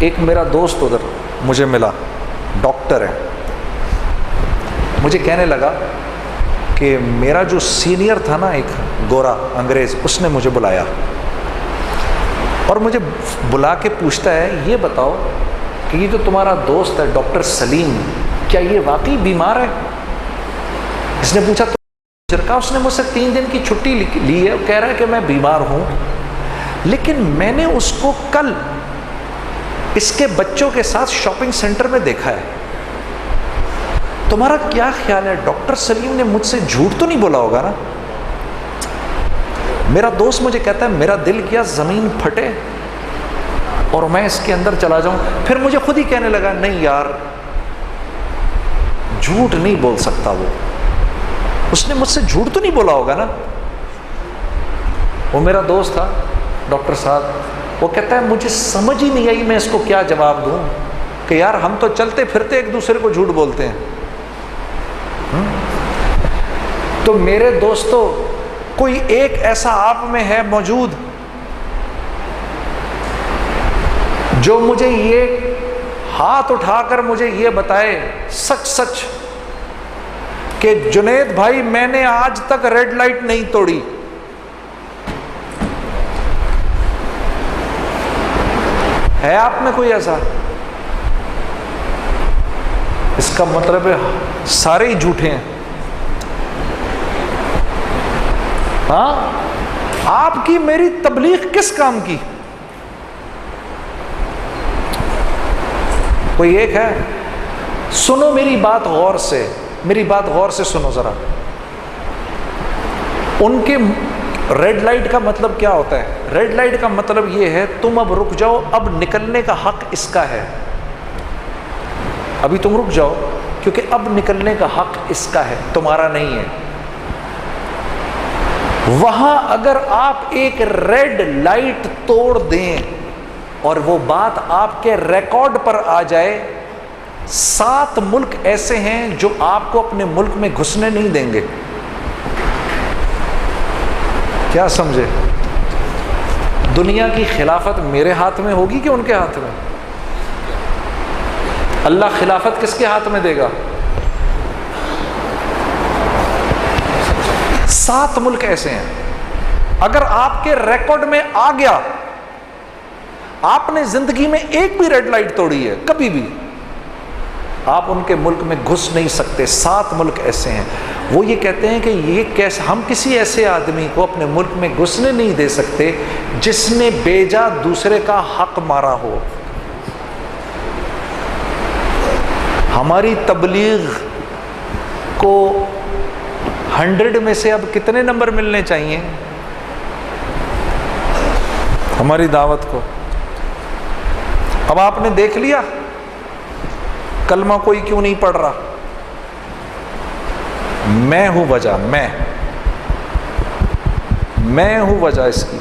ایک میرا دوست ادھر مجھے ملا، ڈاکٹر ہے، مجھے کہنے لگا کہ میرا جو سینئر تھا نا ایک گورا انگریز، اس نے مجھے بلایا اور مجھے بلا کے پوچھتا ہے یہ بتاؤ کہ یہ جو تمہارا دوست ہے ڈاکٹر سلیم، کیا یہ واقعی بیمار ہے؟ اس نے پوچھا تو اس نے مجھ سے 3 دن کی چھٹی لی ہے، کہہ رہا ہے کہ میں بیمار ہوں، لیکن میں نے اس کو کل اس کے بچوں کے ساتھ شاپنگ سینٹر میں دیکھا ہے، تمہارا کیا خیال ہے ڈاکٹر سلیم نے مجھ سے جھوٹ تو نہیں بولا ہوگا نا؟ میرا دوست مجھے کہتا ہے میرا دل کیا زمین پھٹے اور میں اس کے اندر چلا جاؤں۔ پھر مجھے خود ہی کہنے لگا نہیں یار، جھوٹ نہیں بول سکتا وہ، اس نے مجھ سے جھوٹ تو نہیں بولا ہوگا نا۔ وہ میرا دوست تھا ڈاکٹر صاحب، وہ کہتا ہے مجھے سمجھ ہی نہیں آئی میں اس کو کیا جواب دوں کہ یار ہم تو چلتے پھرتے ایک دوسرے کو جھوٹ بولتے ہیں۔ تو میرے دوستو، کوئی ایک ایسا آپ میں ہے موجود جو مجھے یہ ہاتھ اٹھا کر مجھے یہ بتائے سچ سچ کہ جنید بھائی میں نے آج تک ریڈ لائٹ نہیں توڑی؟ ہے آپ میں کوئی ایسا؟ اس کا مطلب ہے سارے ہی جھوٹے ہیں۔ ہاں، آپ کی میری تبلیغ کس کام کی؟ کوئی ایک ہے؟ سنو میری بات غور سے، میری بات غور سے سنو ذرا۔ ان کے ریڈ لائٹ کا مطلب کیا ہوتا ہے؟ ریڈ لائٹ کا مطلب یہ ہے تم اب رک جاؤ، اب نکلنے کا حق اس کا ہے، ابھی تم رک جاؤ کیونکہ اب نکلنے کا حق اس کا ہے، تمہارا نہیں ہے۔ وہاں اگر آپ ایک ریڈ لائٹ توڑ دیں اور وہ بات آپ کے ریکارڈ پر آ جائے، 7 ملک ایسے ہیں جو آپ کو اپنے ملک میں گھسنے نہیں دیں گے۔ کیا سمجھے؟ دنیا کی خلافت میرے ہاتھ میں ہوگی کہ ان کے ہاتھ میں؟ اللہ خلافت کس کے ہاتھ میں دے گا؟ 7 ملک ایسے ہیں، اگر آپ کے ریکارڈ میں آ گیا آپ نے زندگی میں ایک بھی ریڈ لائٹ توڑی ہے کبھی بھی، آپ ان کے ملک میں گھس نہیں سکتے۔ 7 ملک ایسے ہیں، وہ یہ کہتے ہیں کہ یہ کیسے ہم کسی ایسے آدمی کو اپنے ملک میں گھسنے نہیں دے سکتے جس نے بیجا دوسرے کا حق مارا ہو۔ ہماری تبلیغ کو 100 میں سے اب کتنے نمبر ملنے چاہیے ہماری دعوت کو؟ اب آپ نے دیکھ لیا کلمہ کوئی کیوں نہیں پڑھ رہا؟ میں ہوں وجہ، میں ہوں وجہ اس کی۔